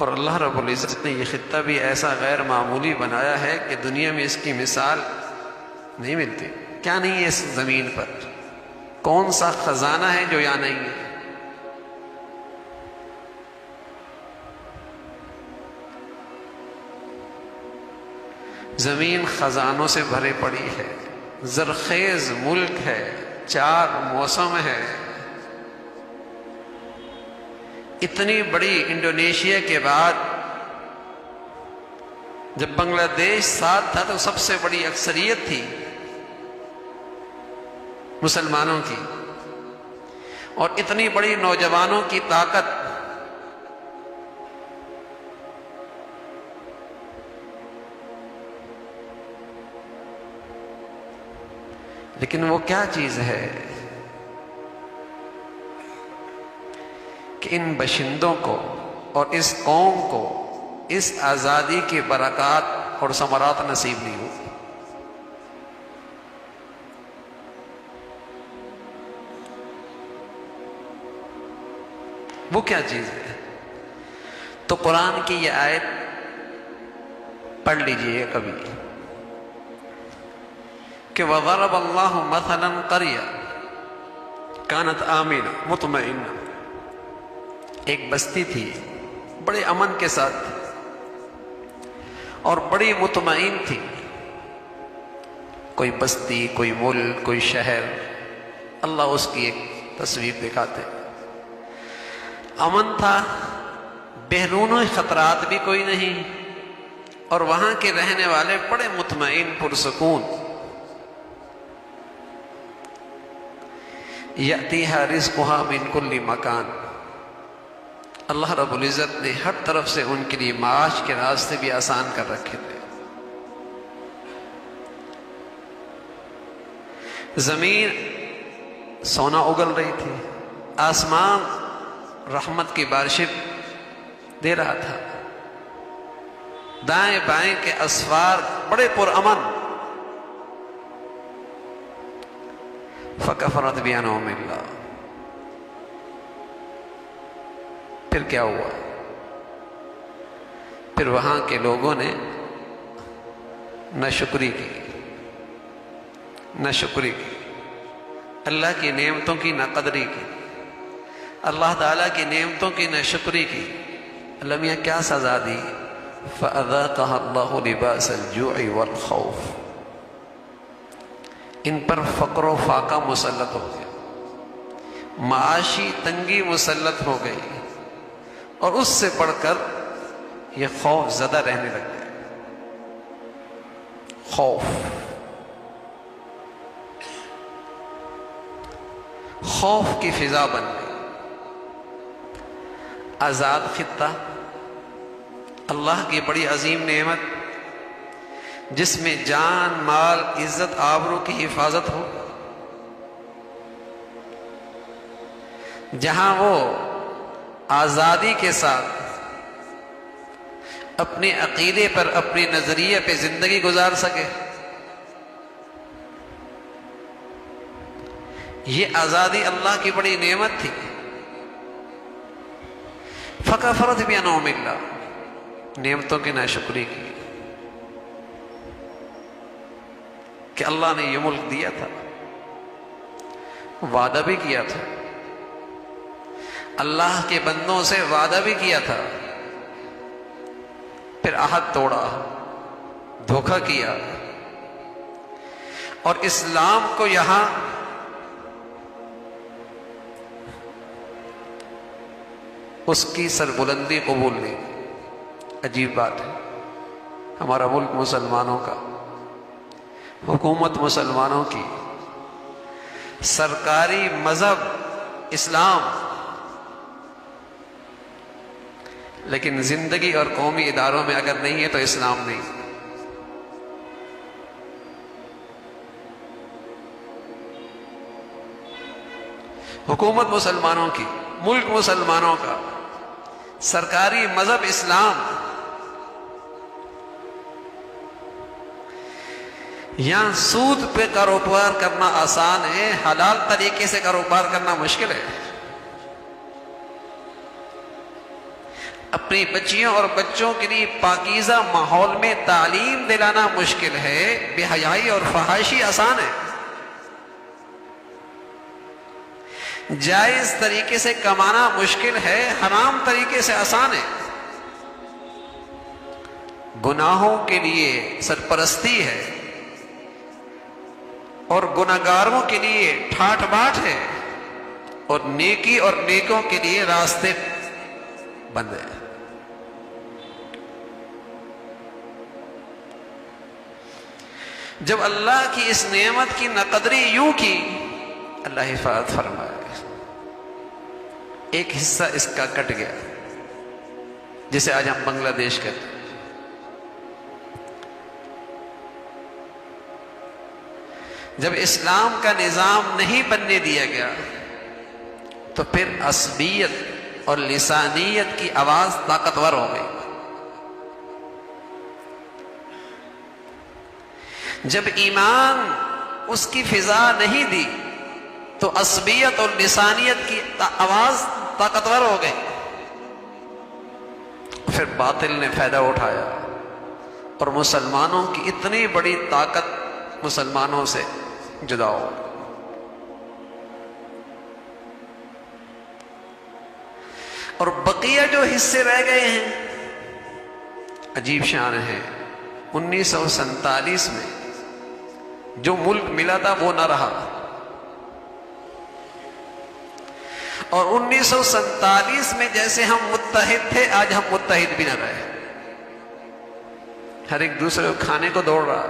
اور اللہ رب العزت نے یہ خطہ بھی ایسا غیر معمولی بنایا ہے کہ دنیا میں اس کی مثال نہیں ملتی۔ کیا نہیں ہے اس زمین پر؟ کون سا خزانہ ہے جو یہاں نہیں ہے؟ زمین خزانوں سے بھرے پڑی ہے، زرخیز ملک ہے، 4 موسم ہے۔ اتنی بڑی انڈونیشیا کے بعد جب بنگلہ دیش ساتھ تھا تو سب سے بڑی اکثریت تھی مسلمانوں کی، اور اتنی بڑی نوجوانوں کی طاقت۔ لیکن وہ کیا چیز ہے کہ ان باشندوں کو اور اس قوم کو اس آزادی کی برکات اور ثمرات نصیب نہیں ہوئی۔ وہ کیا چیز ہے؟ تو قرآن کی یہ آیت پڑھ لیجئے کبھی کہ وَضَرَبَ اللَّهُ مَثَلًا قَرْيَةً كَانَتْ آمِنَةً مُطْمَئِنَّةً، ایک بستی تھی بڑے امن کے ساتھ اور بڑی مطمئن تھی۔ کوئی بستی، کوئی ملک، کوئی شہر، اللہ اس کی ایک تصویر دکھاتے۔ امن تھا، بیرونی خطرات بھی کوئی نہیں، اور وہاں کے رہنے والے بڑے مطمئن پرسکون۔ یأتیہا رزقہا من کل مکان، اللہ رب العزت نے ہر طرف سے ان کے لیے معاش کے راستے بھی آسان کر رکھے تھے۔ زمین سونا اگل رہی تھی، آسمان رحمت کی بارشیں دے رہا تھا، دائیں بائیں کے اسوار بڑے پرامن۔ فکفرت بانعم اللہ، پھر کیا ہوا؟ پھر وہاں کے لوگوں نے ناشکری کی، ناشکری کی، اللہ کی نعمتوں کی ناقدری کی، اللہ تعالیٰ کی نعمتوں کی ناشکری کی۔ اللہ میاں کیا سزا دی؟ فَأَذَاقَهَا اللَّهُ لِبَاسَ الْجُوعِ وَالْخَوْفِ، ان پر فقر و فاقہ مسلط ہو گیا، معاشی تنگی مسلط ہو گئی، اور اس سے پڑھ کر یہ خوف زدہ رہنے لگ گئے۔ خوف کی فضا بن گئی۔ آزاد خطہ، اللہ کی بڑی عظیم نعمت، جس میں جان، مال، عزت، آبرو کی حفاظت ہو، جہاں وہ آزادی کے ساتھ اپنے عقیدے پر، اپنے نظریے پہ زندگی گزار سکے۔ یہ آزادی اللہ کی بڑی نعمت تھی۔ فکفرت بانعم اللہ، نعمتوں کی ناشکری کی کہ اللہ نے یہ ملک دیا تھا، وعدہ بھی کیا تھا، اللہ کے بندوں سے وعدہ بھی کیا تھا، پھر عہد توڑا، دھوکہ کیا، اور اسلام کو یہاں اس کی سربلندی قبول نہیں۔ عجیب بات ہے، ہمارا ملک مسلمانوں کا، حکومت مسلمانوں کی، سرکاری مذہب اسلام، لیکن زندگی اور قومی اداروں میں اگر نہیں ہے تو اسلام نہیں۔ حکومت مسلمانوں کی، ملک مسلمانوں کا، سرکاری مذہب اسلام، یہاں سود پہ کاروبار کرنا آسان ہے، حلال طریقے سے کاروبار کرنا مشکل ہے۔ اپنی بچیوں اور بچوں کے لیے پاکیزہ ماحول میں تعلیم دلانا مشکل ہے، بے حیائی اور فحاشی آسان ہے۔ جائز طریقے سے کمانا مشکل ہے، حرام طریقے سے آسان ہے۔ گناہوں کے لیے سرپرستی ہے اور گناہگاروں کے لیے ٹھاٹ باٹ ہے، اور نیکی اور نیکوں کے لیے راستے بند ہیں۔ جب اللہ کی اس نعمت کی ناقدری یوں کی، اللہ حفاظت فرمائے، ایک حصہ اس کا کٹ گیا، جسے آج ہم بنگلہ دیش کہتے ہیں۔ جب اسلام کا نظام نہیں بننے دیا گیا تو پھر عصبیت اور لسانیت کی آواز طاقتور ہو گئی۔ جب ایمان اس کی فضا نہیں دی تو عصبیت اور لسانیت کی آواز طاقتور ہو گئی، پھر باطل نے فائدہ اٹھایا اور مسلمانوں کی اتنی بڑی طاقت مسلمانوں سے جدا ہو گئی۔ اور بقیہ جو حصے رہ گئے ہیں عجیب شان ہے۔ 1947 میں جو ملک ملا تھا وہ نہ رہا، اور 1947 میں جیسے ہم متحد تھے آج ہم متحد بھی نہ رہے، ہر ایک دوسرے کو کھانے کو دوڑ رہا۔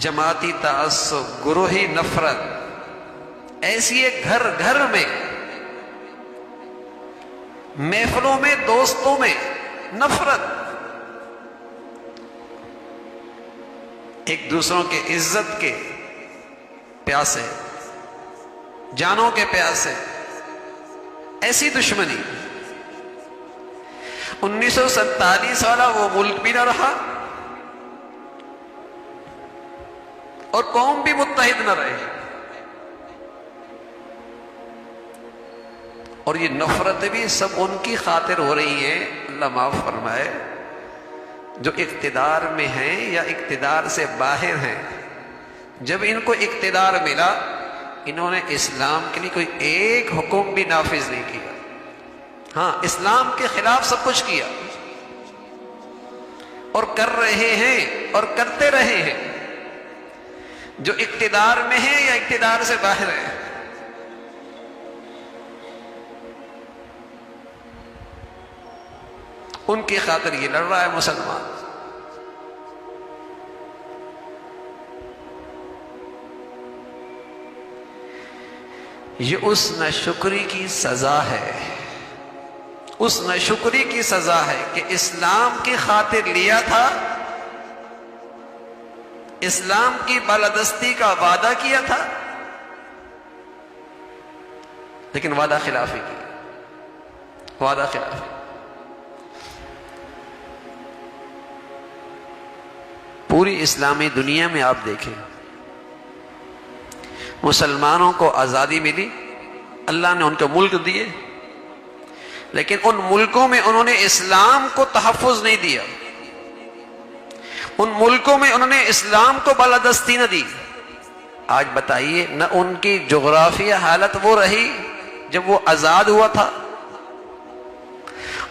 جماعتی تعصب، گروہی نفرت ایسی ہے، گھر گھر میں، محفلوں میں، دوستوں میں نفرت، ایک دوسروں کے عزت کے پیاسے، جانوں کے پیاسے، ایسی دشمنی۔ 1947 والا وہ ملک بھی نہ رہا اور قوم بھی متحد نہ رہے، اور یہ نفرتیں بھی سب ان کی خاطر ہو رہی ہیں، اللہ معاف فرمائے، جو اقتدار میں ہیں یا اقتدار سے باہر ہیں۔ جب ان کو اقتدار ملا، انہوں نے اسلام کے لیے کوئی ایک حکم بھی نافذ نہیں کیا، ہاں اسلام کے خلاف سب کچھ کیا، اور کر رہے ہیں اور کرتے رہے ہیں، جو اقتدار میں ہیں یا اقتدار سے باہر ہیں۔ ان کی خاطر یہ لڑ رہا ہے مسلمان۔ یہ اس ناشکری کی سزا ہے، اس ناشکری کی سزا ہے کہ اسلام کی خاطر لیا تھا، اسلام کی بالادستی کا وعدہ کیا تھا، لیکن وعدہ خلافی کی، وعدہ خلافی۔ پوری اسلامی دنیا میں آپ دیکھیں، مسلمانوں کو آزادی ملی، اللہ نے ان کو ملک دیے، لیکن ان ملکوں میں انہوں نے اسلام کو تحفظ نہیں دیا، ان ملکوں میں انہوں نے اسلام کو بالادستی نہ دی۔ آج بتائیے، نہ ان کی جغرافیہ حالت وہ رہی جب وہ آزاد ہوا تھا،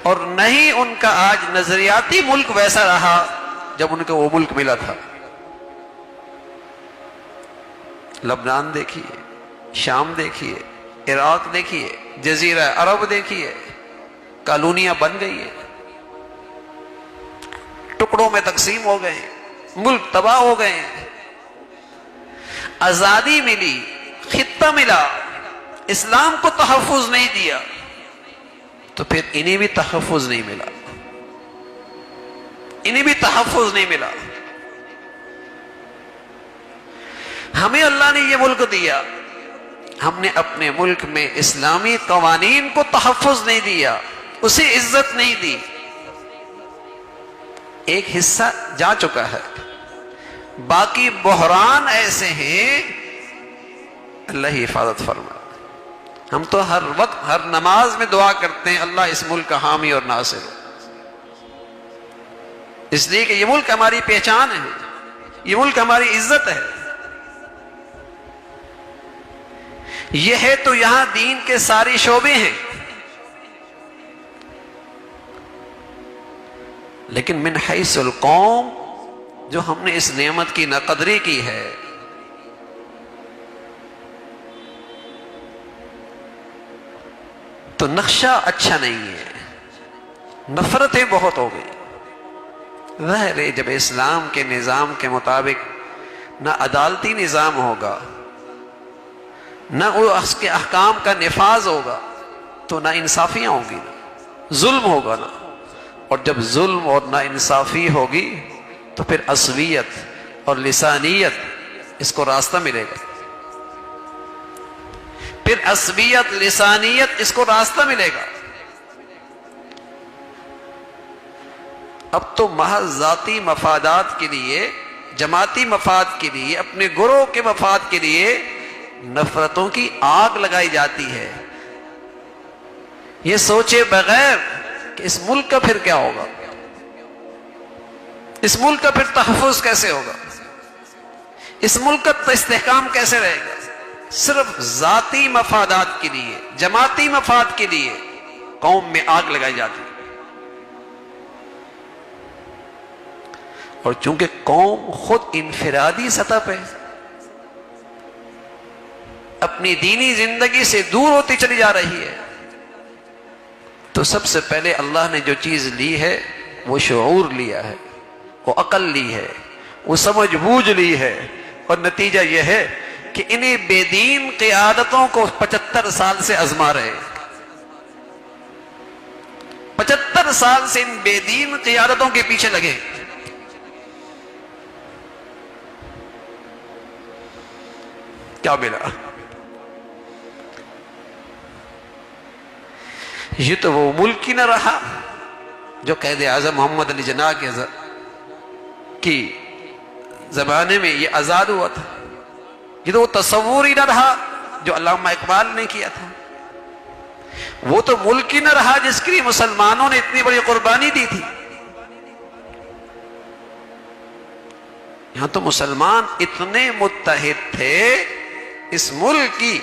اور نہ ہی ان کا آج نظریاتی ملک ویسا رہا جب ان کو وہ ملک ملا تھا۔ لبنان دیکھیے، شام دیکھیے، عراق دیکھیے، جزیرہ عرب دیکھیے، کالونیاں بن گئی ہیں، ٹکڑوں میں تقسیم ہو گئے ہیں، ملک تباہ ہو گئے ہیں۔ آزادی ملی، خطہ ملا، اسلام کو تحفظ نہیں دیا، تو پھر انہیں بھی تحفظ نہیں ملا، انہیں بھی تحفظ نہیں ملا۔ ہمیں اللہ نے یہ ملک دیا، ہم نے اپنے ملک میں اسلامی قوانین کو تحفظ نہیں دیا، اسے عزت نہیں دی، ایک حصہ جا چکا ہے۔ باقی بحران ایسے ہیں اللہ ہی حفاظت فرمائے۔ ہم تو ہر وقت ہر نماز میں دعا کرتے ہیں اللہ اس ملک کا حامی اور ناصر ہو، اس لیے کہ یہ ملک ہماری پہچان ہے، یہ ملک ہماری عزت ہے، یہ ہے تو یہاں دین کے سارے شعبے ہیں، لیکن من حیث القوم جو ہم نے اس نعمت کی ناقدری کی ہے، تو نقشہ اچھا نہیں ہے، نفرتیں بہت ہو گئی۔ ظاہر ہے جب اسلام کے نظام کے مطابق نہ عدالتی نظام ہوگا، نہ اس کے احکام کا نفاذ ہوگا، تو نہ انصافیاں ہوں گی، ظلم ہوگا نا، اور جب ظلم اور نا انصافی ہوگی تو پھر عصبیت اور لسانیت اس کو راستہ ملے گا، پھر عصبیت لسانیت اس کو راستہ ملے گا۔ اب تو محض ذاتی مفادات کے لیے، جماعتی مفاد کے لیے، اپنے گروہ کے مفاد کے لیے نفرتوں کی آگ لگائی جاتی ہے، یہ سوچے بغیر کہ اس ملک کا پھر کیا ہوگا، اس ملک کا پھر تحفظ کیسے ہوگا، اس ملک کا استحکام کیسے رہے گا۔ صرف ذاتی مفادات کے لیے، جماعتی مفاد کے لیے قوم میں آگ لگائی جاتی ہے، اور چونکہ قوم خود انفرادی سطح پہ اپنی دینی زندگی سے دور ہوتی چلی جا رہی ہے، تو سب سے پہلے اللہ نے جو چیز لی ہے وہ شعور لیا ہے، وہ عقل لی ہے، وہ سمجھ بوجھ لی ہے، اور نتیجہ یہ ہے کہ انہیں بے دین قیادتوں کو 75 سال سے آزما رہے، 75 سال سے ان بے دین قیادتوں کے پیچھے لگے۔ کیا ملا؟ یہ تو وہ ملک ہی نہ رہا جو قائد اعظم محمد علی جناح کی زمانے میں یہ آزاد ہوا تھا، یہ تو وہ تصور ہی نہ رہا جو علامہ اقبال نے کیا تھا، وہ تو ملک ہی نہ رہا جس کے لیے مسلمانوں نے اتنی بڑی قربانی دی تھی۔ یہاں تو مسلمان اتنے متحد تھے اس ملک کی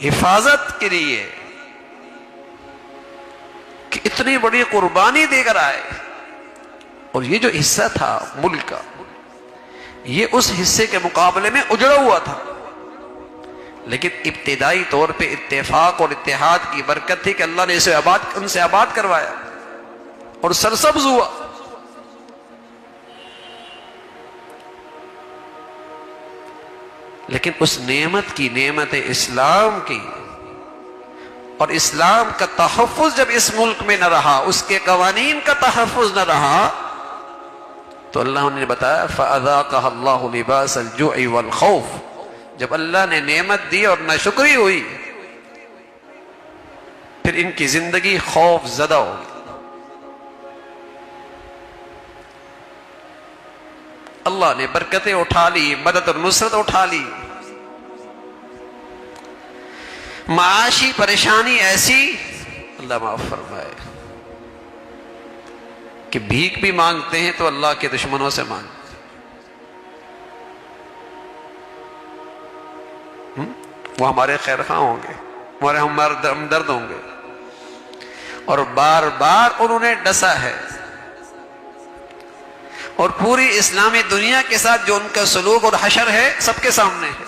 حفاظت کے لیے کہ اتنی بڑی قربانی دے کر آئے، اور یہ جو حصہ تھا ملک کا، یہ اس حصے کے مقابلے میں اجڑا ہوا تھا، لیکن ابتدائی طور پہ اتفاق اور اتحاد کی برکت تھی کہ اللہ نے اسے ان سے آباد کروایا اور سرسبز ہوا۔ لیکن اس نعمت کی، نعمت اسلام کی، اور اسلام کا تحفظ جب اس ملک میں نہ رہا، اس کے قوانین کا تحفظ نہ رہا، تو اللہ نے بتایا فَأَذَاقَهَا اللَّهُ لِبَاسَ الْجُوعِ وَالْخَوْفِ، جب اللہ نے نعمت دی اور ناشکری ہوئی، پھر ان کی زندگی خوف زدہ ہوگی۔ اللہ نے برکتیں اٹھا لی، مدد اور نصرت اٹھا لی، معاشی پریشانی ایسی، اللہ معاف فرمائے، کہ بھیک بھی مانگتے ہیں تو اللہ کے دشمنوں سے مانگتے ہیں، وہ ہمارے خیر خواہ ہوں گے، ہمارے ہمدرد ہوں گے، اور بار بار انہوں نے ڈسا ہے، اور پوری اسلامی دنیا کے ساتھ جو ان کا سلوک اور حشر ہے سب کے سامنے ہے۔